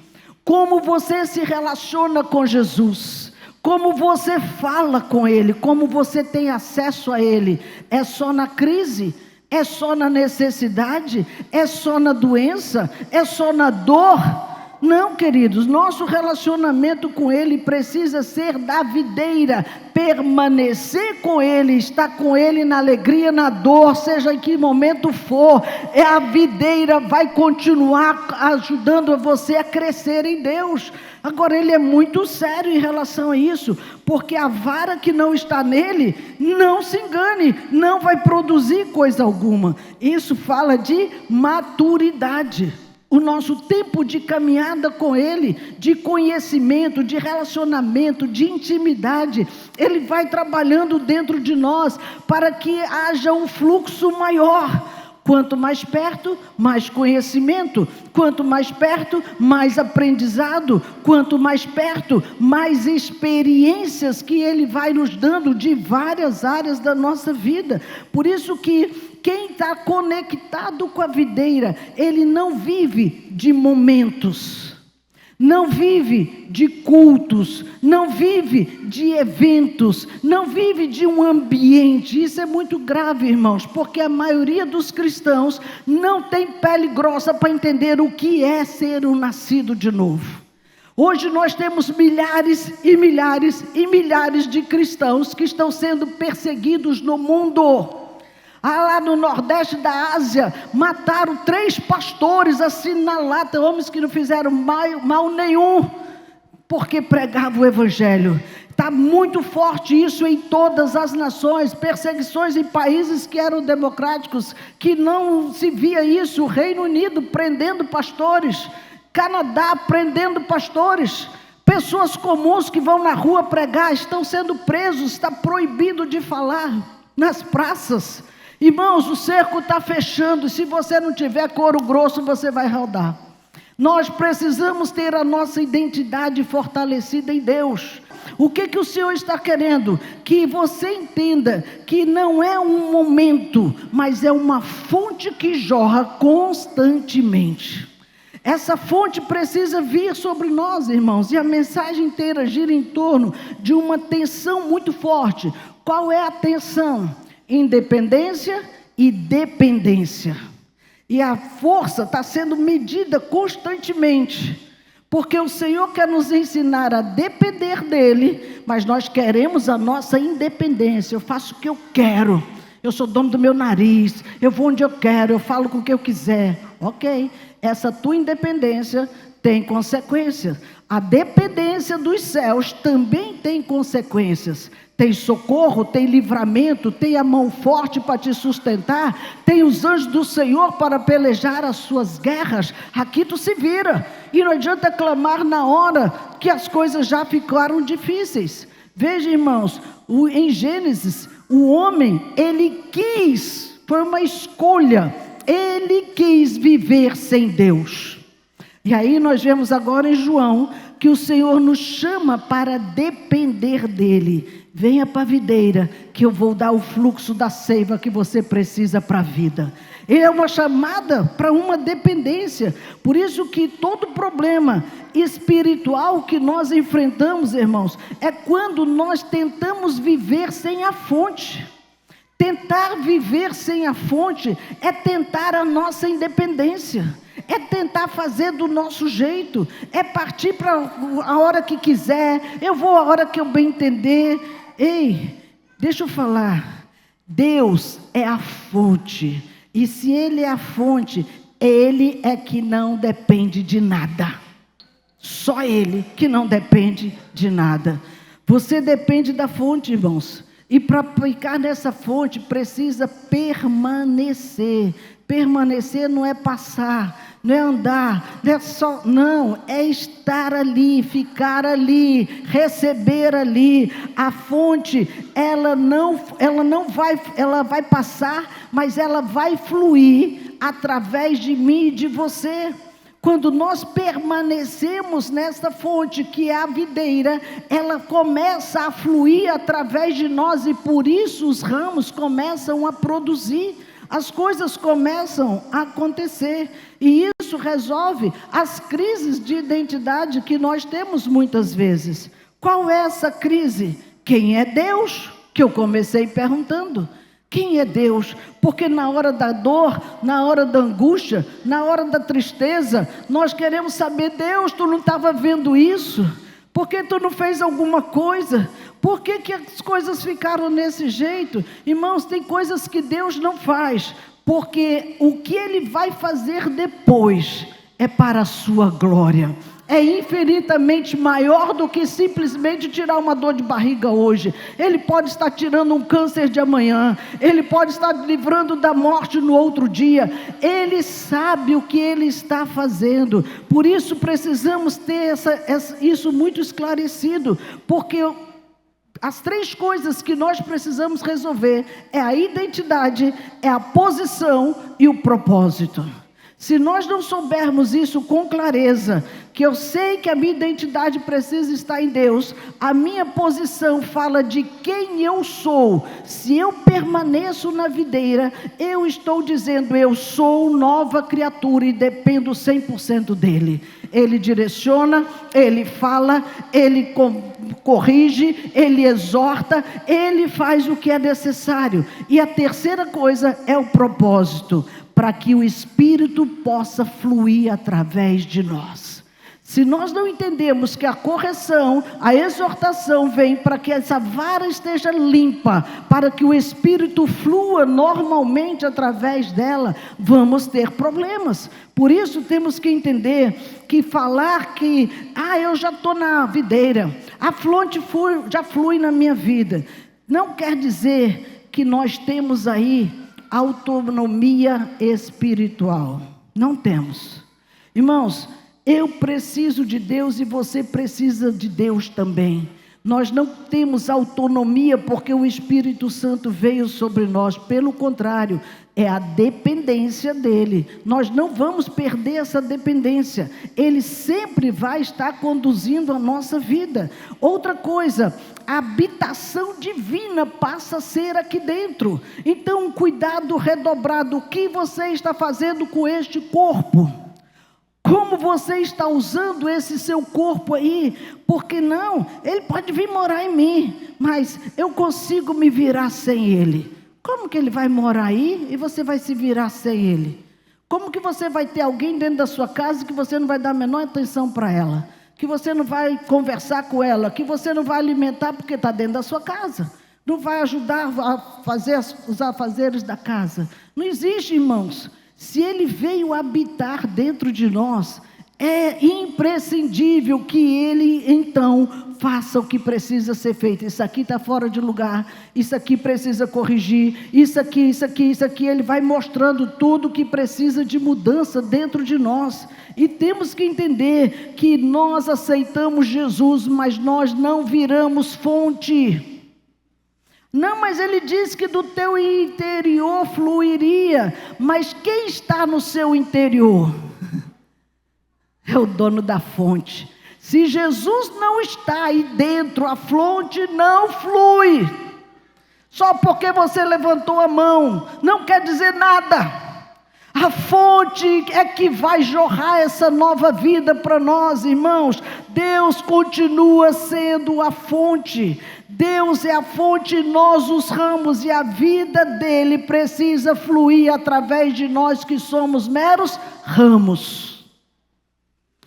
Como você se relaciona com Jesus, como você fala com ele, como você tem acesso a ele. É só na crise? É só na necessidade? É só na doença? É só na dor? Não, queridos, nosso relacionamento com ele precisa ser da videira, permanecer com ele, estar com ele na alegria, na dor, seja em que momento for. A videira vai continuar ajudando você a crescer em Deus. Agora, ele é muito sério em relação a isso, porque a vara que não está nele, não se engane, não vai produzir coisa alguma. Isso fala de maturidade. O nosso tempo de caminhada com ele, de conhecimento, de relacionamento, de intimidade, ele vai trabalhando dentro de nós para que haja um fluxo maior. Quanto mais perto, mais conhecimento. Quanto mais perto, mais aprendizado. Quanto mais perto, mais experiências que Ele vai nos dando de várias áreas da nossa vida. Por isso que quem está conectado com a videira, ele não vive de momentos, não vive de cultos, não vive de eventos, não vive de um ambiente. Isso é muito grave, irmãos, porque a maioria dos cristãos não tem pele grossa para entender o que é ser um nascido de novo. Hoje nós temos milhares e milhares e milhares de cristãos que estão sendo perseguidos no mundo. Lá no Nordeste da Ásia, mataram 3 pastores assim na lata, homens que não fizeram mal nenhum, porque pregavam o Evangelho. Está muito forte isso em todas as nações, perseguições em países que eram democráticos, que não se via isso. O Reino Unido prendendo pastores, Canadá prendendo pastores, pessoas comuns que vão na rua pregar, estão sendo presos, está proibido de falar nas praças. Irmãos, o cerco está fechando, se você não tiver couro grosso, você vai rodar. Nós precisamos ter a nossa identidade fortalecida em Deus. O que o Senhor está querendo? Que você entenda que não é um momento, mas é uma fonte que jorra constantemente. Essa fonte precisa vir sobre nós, irmãos, e a mensagem inteira gira em torno de uma tensão muito forte. Qual é a tensão? Independência e dependência. E a força está sendo medida constantemente, porque o Senhor quer nos ensinar a depender dEle, mas nós queremos a nossa independência. Eu faço o que eu quero, eu sou dono do meu nariz, eu vou onde eu quero, eu falo com o que eu quiser. Ok, essa tua independência tem consequências. A dependência dos céus também tem consequências. Tem socorro, tem livramento, tem a mão forte para te sustentar, tem os anjos do Senhor para pelejar as suas guerras. Aqui tu se vira, e não adianta clamar na hora que as coisas já ficaram difíceis. Veja, irmãos, em Gênesis, o homem, ele quis, foi uma escolha, ele quis viver sem Deus. E aí nós vemos agora em João, que o Senhor nos chama para depender dEle. Venha para a videira, que eu vou dar o fluxo da seiva que você precisa para a vida. Ele é uma chamada para uma dependência. Por isso que todo problema espiritual que nós enfrentamos, irmãos, é quando nós tentamos viver sem a fonte. Tentar viver sem a fonte é tentar a nossa independência. É tentar fazer do nosso jeito. É partir para a hora que quiser. Eu vou a hora que eu bem entender. Ei, deixa eu falar. Deus é a fonte. E se Ele é a fonte, Ele é que não depende de nada. Só Ele que não depende de nada. Você depende da fonte, irmãos. E para ficar nessa fonte, precisa permanecer. Permanecer não é passar, não é andar, não é só, não, é estar ali, ficar ali, receber ali. A fonte, ela vai passar, mas ela vai fluir através de mim e de você. Quando nós permanecemos nessa fonte que é a videira, ela começa a fluir através de nós e por isso os ramos começam a produzir. As coisas começam a acontecer e isso resolve as crises de identidade que nós temos muitas vezes. Qual é essa crise? Quem é Deus? Que eu comecei perguntando. Quem é Deus? Porque na hora da dor, na hora da angústia, na hora da tristeza, nós queremos saber, Deus, tu não estava vendo isso? Por que tu não fez alguma coisa? Por que as coisas ficaram desse jeito? Irmãos, tem coisas que Deus não faz, porque o que Ele vai fazer depois é para a sua glória. É infinitamente maior do que simplesmente tirar uma dor de barriga hoje. Ele pode estar tirando um câncer de amanhã. Ele pode estar livrando da morte no outro dia. Ele sabe o que Ele está fazendo. Por isso precisamos ter isso muito esclarecido. Porque As 3 coisas que nós precisamos resolver é a identidade, é a posição e o propósito. Se nós não soubermos isso com clareza, que eu sei que a minha identidade precisa estar em Deus, a minha posição fala de quem eu sou. Se eu permaneço na videira, eu estou dizendo, eu sou nova criatura e dependo 100% dele. Ele direciona, ele fala, ele corrige, ele exorta, ele faz o que é necessário. E a terceira coisa é o propósito, para que o Espírito possa fluir através de nós. Se nós não entendemos que a correção, a exortação vem para que essa vara esteja limpa, para que o Espírito flua normalmente através dela, vamos ter problemas. Por isso temos que entender que falar que, eu já estou na videira, a fonte já flui na minha vida, não quer dizer que nós temos aí autonomia espiritual. Não temos. Irmãos, eu preciso de Deus e você precisa de Deus também. Nós não temos autonomia porque o Espírito Santo veio sobre nós. Pelo contrário, é a dependência dele. Nós não vamos perder essa dependência. Ele sempre vai estar conduzindo a nossa vida. Outra coisa, a habitação divina passa a ser aqui dentro. Então, um cuidado redobrado. O que você está fazendo com este corpo? Como você está usando esse seu corpo aí? Porque não, ele pode vir morar em mim, mas eu consigo me virar sem ele. Como que ele vai morar aí e você vai se virar sem ele? Como que você vai ter alguém dentro da sua casa que você não vai dar a menor atenção para ela? Que você não vai conversar com ela? Que você não vai alimentar porque está dentro da sua casa? Não vai ajudar a fazer os afazeres da casa? Não existe, irmãos. Se ele veio habitar dentro de nós, é imprescindível que ele, então, faça o que precisa ser feito. Isso aqui está fora de lugar, isso aqui precisa corrigir, isso aqui, ele vai mostrando tudo o que precisa de mudança dentro de nós. E temos que entender que nós aceitamos Jesus, mas nós não viramos fonte. Não, mas ele disse que do teu interior fluiria. Mas quem está no seu interior? É o dono da fonte. Se Jesus não está aí dentro, a fonte não flui. Só porque você levantou a mão, não quer dizer nada. A fonte é que vai jorrar essa nova vida para nós, irmãos. Deus continua sendo a fonte. Deus é a fonte, nós os ramos, e a vida dele precisa fluir através de nós que somos meros ramos.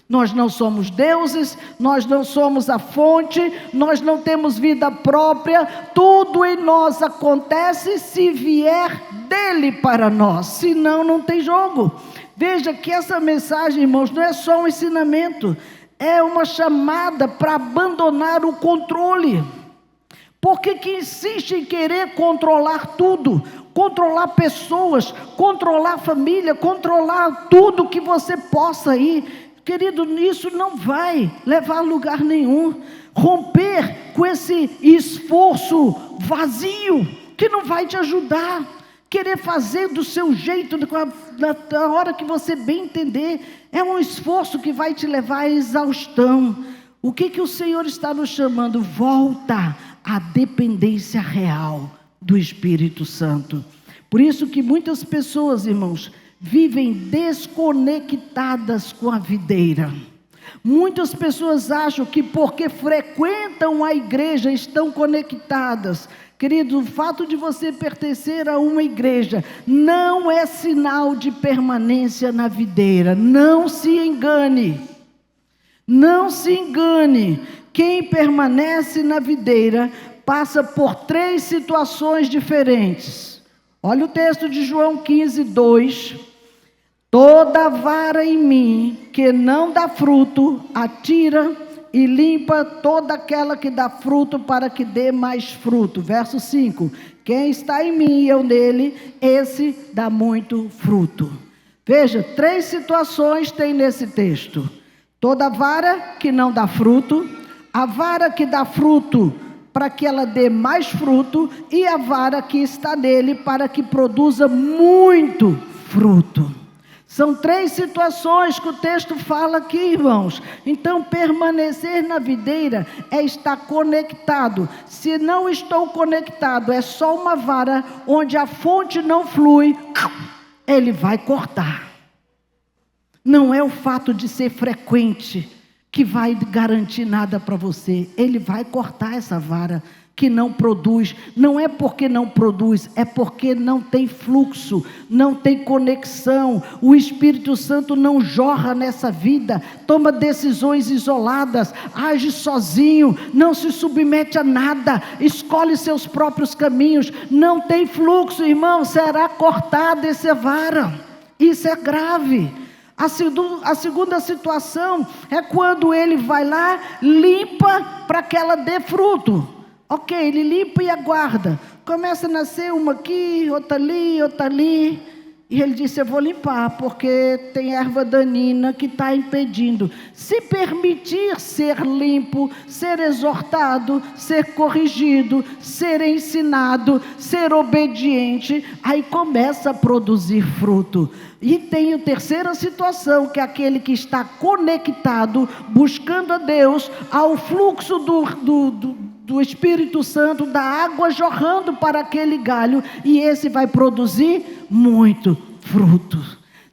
Nós não somos deuses, nós não somos a fonte, nós não temos vida própria, tudo em nós acontece se vier dele para nós, senão não tem jogo. Veja que essa mensagem, irmãos, não é só um ensinamento, é uma chamada para abandonar o controle. Porque que insiste em querer controlar tudo, controlar pessoas, controlar família, controlar tudo que você possa ir. Querido, isso não vai levar a lugar nenhum. Romper com esse esforço vazio, que não vai te ajudar. Querer fazer do seu jeito, na hora que você bem entender, é um esforço que vai te levar à exaustão. O que o Senhor está nos chamando? Volta à dependência real do Espírito Santo. Por isso que muitas pessoas, irmãos, vivem desconectadas com a videira. Muitas pessoas acham que porque frequentam a igreja estão conectadas. Querido, o fato de você pertencer a uma igreja não é sinal de permanência na videira. Não se engane. Não se engane. Quem permanece na videira passa por 3 situações diferentes. Olha o texto de João 15:2. Toda vara em mim que não dá fruto, atira e limpa toda aquela que dá fruto para que dê mais fruto. Verso 5. Quem está em mim e eu nele, esse dá muito fruto. Veja, 3 situações tem nesse texto. Toda vara que não dá fruto, a vara que dá fruto para que ela dê mais fruto, e a vara que está nele para que produza muito fruto. São 3 situações que o texto fala aqui, irmãos. Então, permanecer na videira é estar conectado. Se não estou conectado, é só uma vara onde a fonte não flui, ele vai cortar. Não é o fato de ser frequente que vai garantir nada para você. Ele vai cortar essa vara que não produz. Não é porque não produz, é porque não tem fluxo, não tem conexão. O Espírito Santo não jorra nessa vida, toma decisões isoladas, age sozinho, não se submete a nada, escolhe seus próprios caminhos, não tem fluxo, irmão, será cortada essa vara. Isso é grave. A segunda situação é quando ele vai lá, limpa para que ela dê fruto. Ok, ele limpa e aguarda. Começa a nascer uma aqui, outra ali. E ele disse, eu vou limpar, porque tem erva daninha que está impedindo. Se permitir ser limpo, ser exortado, ser corrigido, ser ensinado, ser obediente, aí começa a produzir fruto. E tem a terceira situação, que é aquele que está conectado, buscando a Deus, ao fluxo do Espírito Santo, da água jorrando para aquele galho, e esse vai produzir muito fruto.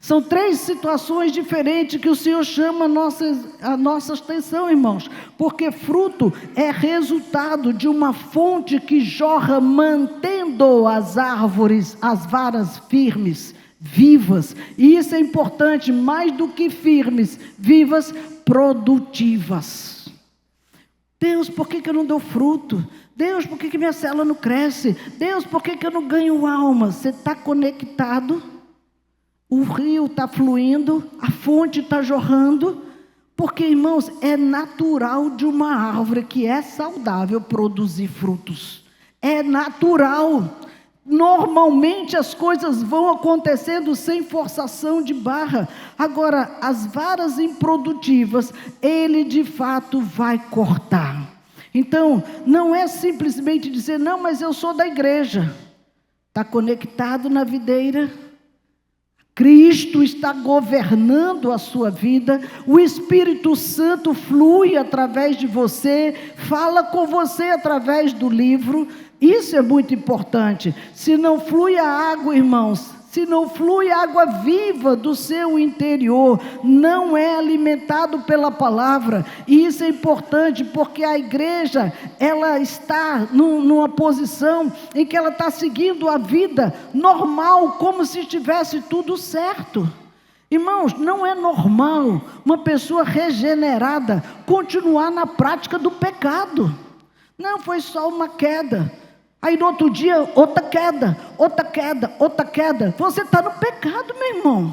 São 3 situações diferentes que o Senhor chama a nossa atenção, irmãos, porque fruto é resultado de uma fonte que jorra, mantendo as árvores, as varas firmes, vivas, e isso é importante, mais do que firmes, vivas, produtivas. Deus, por que eu não dou fruto? Deus, por que minha célula não cresce? Deus, por que eu não ganho alma? Você está conectado, o rio está fluindo, a fonte está jorrando, porque, irmãos, é natural de uma árvore que é saudável produzir frutos. É natural. Normalmente as coisas vão acontecendo sem forçação de barra. Agora, as varas improdutivas, ele de fato vai cortar. Então, não é simplesmente dizer, não, mas eu sou da igreja. Está conectado na videira. Cristo está governando a sua vida. O Espírito Santo flui através de você, fala com você através do livro. Isso é muito importante. Se não flui a água, irmãos, se não flui a água viva do seu interior, não é alimentado pela palavra. E isso é importante porque a igreja, ela está numa posição em que ela está seguindo a vida normal, como se estivesse tudo certo. Irmãos, não é normal uma pessoa regenerada continuar na prática do pecado. Não, foi só uma queda. Aí no outro dia, outra queda. Você está no pecado, meu irmão.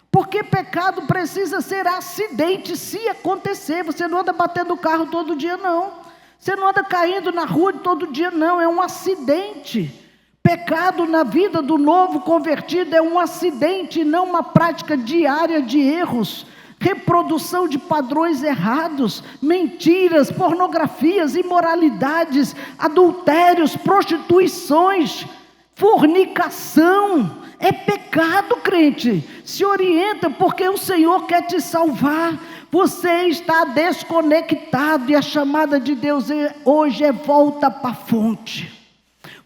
Porque pecado precisa ser acidente se acontecer. Você não anda batendo o carro todo dia, não. Você não anda caindo na rua todo dia, não. É um acidente. Pecado na vida do novo convertido é um acidente, não uma prática diária de erros. Reprodução de padrões errados, mentiras, pornografias, imoralidades, adultérios, prostituições, fornicação. É pecado, crente. Se orienta, porque o Senhor quer te salvar. Você está desconectado e a chamada de Deus hoje é volta para a fonte.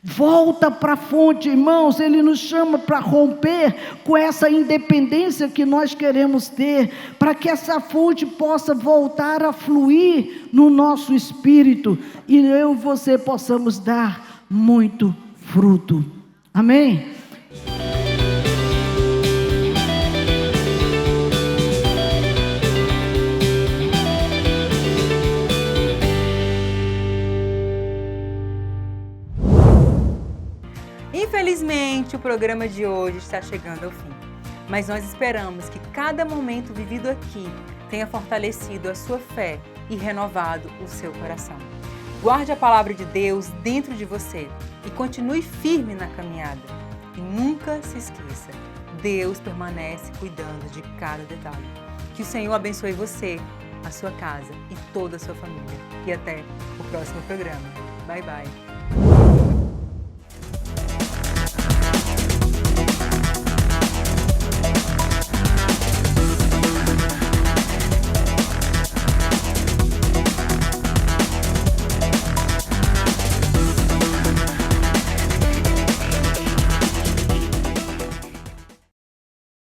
Volta para a fonte, irmãos. Ele nos chama para romper com essa independência que nós queremos ter, para que essa fonte possa voltar a fluir no nosso espírito e eu e você possamos dar muito fruto. Amém? Infelizmente, o programa de hoje está chegando ao fim, mas nós esperamos que cada momento vivido aqui tenha fortalecido a sua fé e renovado o seu coração. Guarde a palavra de Deus dentro de você e continue firme na caminhada. E nunca se esqueça, Deus permanece cuidando de cada detalhe. Que o Senhor abençoe você, a sua casa e toda a sua família. E até o próximo programa. Bye, bye.